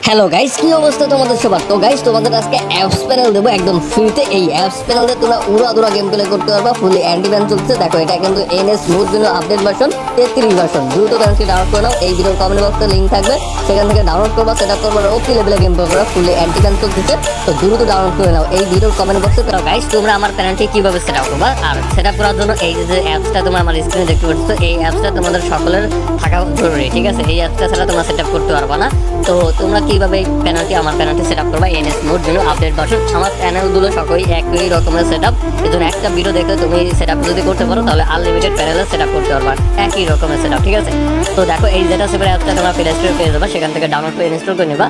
Hello guys, কি অবস্থা তোমাদের সবার? তো গাইস, তোমাদের আজকে অ্যাপস প্যানেল দেবো একদম ফ্রিতে। এই অ্যাপস প্যানেলে তোমরা উড়াদুরা গেম প্লে করতে পারবা, ফুলি অ্যান্টি ব্যান চলছে। দেখো, এটা কিন্তু এনএস স্মুথ ভিনো আপডেট ভার্সন 33 ভার্সন। দ্রুত ব্যানটি ডাউনলোড করে নাও, এই ভিডিওর কমেন্ট বক্সে লিঙ্ক থাকবে, সেখান থেকে ডাউনলোড করবা, সেটা করবার ওপি লেভেলে গেম প্লে করা, ফুলি অ্যান্টি ব্যান চলছে। তো দ্রুত ডাউনলোড করে নাও এই ভিডিওর কমেন্ট বক্সে। তো গাইস, তোমরা আমার প্যানেলটি কিভাবে সেট আপ করবা আর সেট আপ করার জন্য এই যে অ্যাপসটা তোমরা আমার স্ক্রিনে দেখতে পাচ্ছ, এই অ্যাপসটা তোমাদের সকলের থাকা জরুরি, ঠিক আছে? এই অ্যাপসটা ছাড়া তোমরা সেট আপ করতে পারবা না। তো তোমরা কিভাবে এই প্যানেলটি আমার প্যানেলটি সেট আপ করবা এনএস স্মুথ ভিনো আপডেট ভার্সন। আমার প্যানেলগুলো সকলেই একই রকমের সেট আপ। এই জন্য একটা ভিডিও দেখে তুমি সেট আপ যদি করতে পারো তাহলে আনলিমিটেড প্যানেলে সেট আপ করতে পারবা, একই রকমের সেট আপ, ঠিক আছে? তো দেখো, এই যেটা সেভের অ্যাপসটা তোমরা প্লে স্টোরে পেয়ে যাবা, সেখান থেকে ডাউনলোড করে ইনস্টল করে নেবা।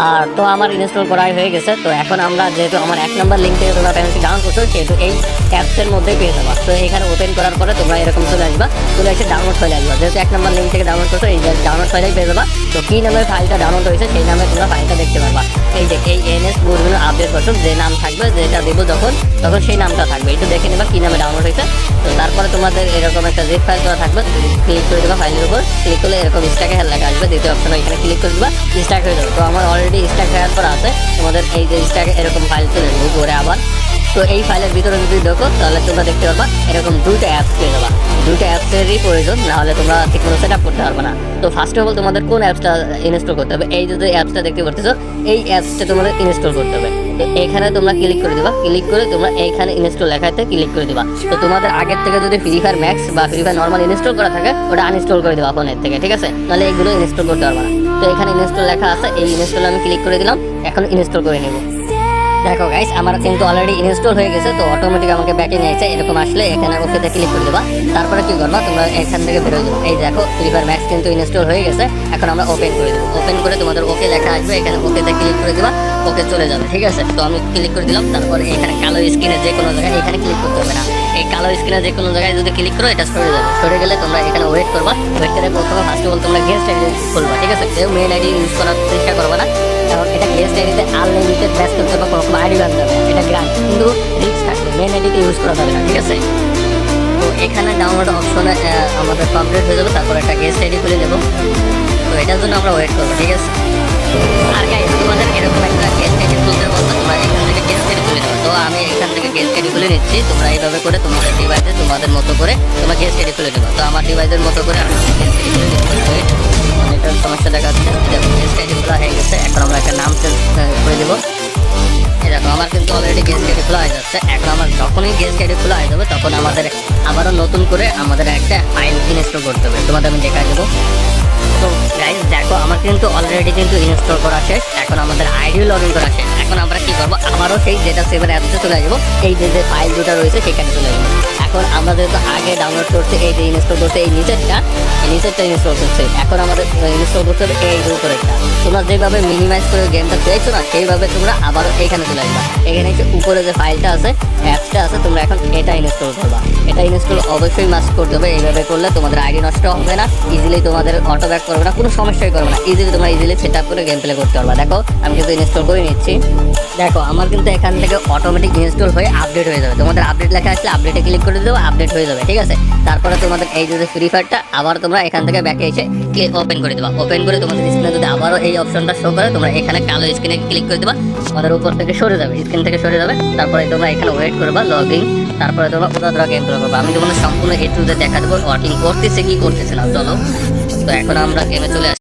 আর তো আমার ইনস্টল করাই হয়ে গেছে। তো এখন আমরা যেহেতু আমার 1 নম্বর লিঙ্ক থেকে তোমরা প্যানেলটি ডাউনলোড করছো, সেহেতু এই অ্যাপসের মধ্যেই পেয়ে যাবা। তো এখানে ওপেন করার পরে তোমরা এরকম চলে আসবা, চলে এসে ডাউনলোড ফাইলে আসবা। যেহেতু 1 নম্বর লিঙ্ক থেকে ডাউনলোড করছো, এই ডাউনলোড ফাইলেই পেয়ে যাবা। তো কি নামের ফাইলটা ডাউনলোড হয়েছে সেই নামে তোমরা ফাইলটা দেখতে পারবা। এই যে এই এনএস স্মুথ ভিনো আপডেট ভার্সন, যে নাম থাকবে, যেটা দেবো তখন সেই নামটা থাকবে। একটু দেখে নেবা কি নামে ডাউনলোড হয়েছে। তো তারপরে তোমাদের এরকম একটা জিপ ফাইল করা থাকবে, ক্লিক করে দেবা ফাইলের উপর। ক্লিক করলে এরকম স্ট্যাকে লেখা আসবে, দ্বিতীয় অপশন এখানে ক্লিক করে দেবা, স্ট্যাক হয়ে যাবে। তো আমার অলরেডি স্ট্যাক হওয়ার পর আছে। তোমাদের এই যে স্ট্যাকে এরকম ফাইল চলে যাবে উপরে আবার। তো এই ফাইলের ভিতরে যদি দেখো তাহলে তোমরা দেখতে পারবা এরকম দুইটা অ্যাপস পেয়ে যাবা। দুইটা অ্যাপসেরই প্রয়োজন, না হলে তোমরা ঠিক মতো সেট আপ করতে পারবে না। তো ফার্স্ট অফ অল তোমাদের কোন অ্যাপসটা ইনস্টল করতে হবে, এই যে অ্যাপসটা দেখতে পারতেছো, এই অ্যাপসটা তোমাদের ইনস্টল করতে হবে। তো এখানে তোমরা ক্লিক করে দেবা, ক্লিক করে তোমরা এইখানে ইনস্টল লেখাতে ক্লিক করে দেবা। তো তোমাদের আগের থেকে যদি ফ্রি ফায়ার ম্যাক্স বা ফ্রি ফায়ার নর্মাল ইনস্টল করা থাকে, ওটা আনইনস্টল করে দেবা ফোনের থেকে, ঠিক আছে? নাহলে এগুলো ইনস্টল করতে পারবে না। তো এখানে ইনস্টল লেখা আছে, এই ইনস্টল আমি ক্লিক করে দিলাম। এখন ইনস্টল করে নেব। দেখো গাইস, আমার কিন্তু অলরেডি ইনস্টল হয়ে গেছে। তো অটোমেটিক আমাকে ব্যাকে নিয়ে আসছে, এরকম আসলে এখানে ওকেতে ক্লিক করে দেবা। তারপরে কি করবা, তোমরা এখান থেকে বেরোয় যাবে। এই দেখো, ফ্রি ফায়ার ম্যাক্স কিন্তু ইনস্টল হয়ে গেছে। এখন আমরা ওপেন করে দেবো। ওপেন করে তোমাদের ওকে লেখা আসবে, এখানে ওকেতে ক্লিক করে দেবা, ওকে চলে যাবে, ঠিক আছে? তো আমি ক্লিক করে দিলাম। তারপরে এখানে কালো স্ক্রিনে যে কোনো জায়গায় এখানে ক্লিক করতে হবে না। এই কালো স্ক্রিনে যে কোনো জায়গায় যদি ক্লিক করো, এটা সরে যাবে। সরে গেলে তোমরা এখানে ওয়েট করবা। ওয়েট করে প্রথমে ফার্স্ট অফ অল তোমরা গেস্ট আইডি খুলবা, ঠিক আছে? কেউ মেইল আইডি ইউজ করার চেষ্টা করবা না, কারণ এটা গেস্ট আইডিতে আনলিমিটেড ম্যাচ করতে পারবা, কোনো আইডি বান যাবে, এটা গ্রান্ট, কিন্তু রিস্ক থাকবে। মেইন আইডিতে ইউজ করা যাবে না, ঠিক আছে? তো এখানে ডাউনলোড অপশনে আমাদের কমপ্লিট হয়ে যাবে। তারপর একটা গেস্ট আইডি খুলে নেব। তো এটার জন্য আমরা ওয়েট করবো, ঠিক আছে? আর গাইস, তোমাদের এরকম একটা গেস্ট আইডি খুলতে বলবো, তোমরা এখান থেকে গেস্ট আইডি খুলে নেবে। তো আমি এখান থেকে গেস্ট আইডি খুলে নিচ্ছি। তোমরা এইভাবে করে তোমাদের ডিভাইসে তোমাদের মতো করে তোমরা গেস্ট আইডি খুলে নেবে। তো আমার ডিভাইসের মতো করে আমি গেস্ট আইডি খুলে নিচ্ছি। এটার সমস্যা দেখা যাচ্ছে, গেস্ট আইডি খোলা হয়ে গেছে। এখন আমরা একটা নাম চেঞ্জ করে দেবো। দেখো, আমার কিন্তু অলরেডি গেস্ট আইডি খোলা হয়ে যাচ্ছে। এখন আমার যখনই গেস্ট আইডি খোলা হয়ে যাবে, তখন আমাদের আবারও নতুন করে আমাদের একটা ফাইল ইনস্টল করতে হবে। তোমাদের আমি দেখা দেবো। তো গাইস দেখো, আমার কিন্তু অলরেডি কিন্তু ইনস্টল করা শেষ। এখন আমাদের আইডি লগ ইন করা শেষ। এখন আমরা কি করবো, আমারও সেই যেটা সেভের অ্যাপসে চলে যাবো। এই যে ফাইল দুটো রয়েছে সেখানে চলে যাবো। এখন আমরা যেহেতু আগে ডাউনলোড করতে, এই যে ইনস্টল করতে, এই নিচেরটা ইনস্টল করছে। এখন আমাদের ইনস্টল করতে হবে এই উপরেরটা। তোমরা যেভাবে মিনিমাইজ করে গেমটা পেয়েছো না, সেইভাবে তোমরা আবারও এখানে চলে আসবা। এখানে এসে উপরে যে ফাইলটা আছে, অ্যাপসটা আছে, তোমরা এখন এটা ইনস্টল করবা। এটা ইনস্টল অবশ্যই মাস্ট করতে হবে। এইভাবে করলে তোমাদের আইডি নষ্ট হবে না, ইজিলি তোমাদের অটো ব্যাক করবে না, কোনো সমস্যাই করবে না। তোমরা ইজিলি সেট আপ করে গেম প্লে করতে পারবা। দেখো, আমি কিন্তু ইনস্টল করে নিচ্ছি। দেখো, আমার কিন্তু এখান থেকে অটোমেটিক ইনস্টল হয়ে আপডেট হয়ে যাবে। তোমাদের আপডেট লেখা আসলে আপডেটে ক্লিক করে দেবো, আপডেট হয়ে যাবে, ঠিক আছে? তারপরে তোমাদের এই যে ফ্রি ফায়ারটা আবার তোমরা এখান থেকে ব্যাকে এসে ওপেন করে দেবা। ওপেন করে তোমাদের স্ক্রিনে যদি আবারও এই অপশনটা শো করে, তোমরা এখানে কালো স্ক্রিনে ক্লিক করে দেবা। তোমাদের উপর থেকে সরে যাবে, স্ক্রিন থেকে সরে যাবে। তারপরে তোমরা এখানে ওয়েট করবা, লগইন। তারপরে তোমরা ওটা গেম প্লে করবা। আমি তোমাদের সম্পূর্ণ A to Z দেখা দেবো, ওয়ার্কিং করতেছে কি করতেছে না। চলো, তো এখন আমরা গেমে চলে আসি।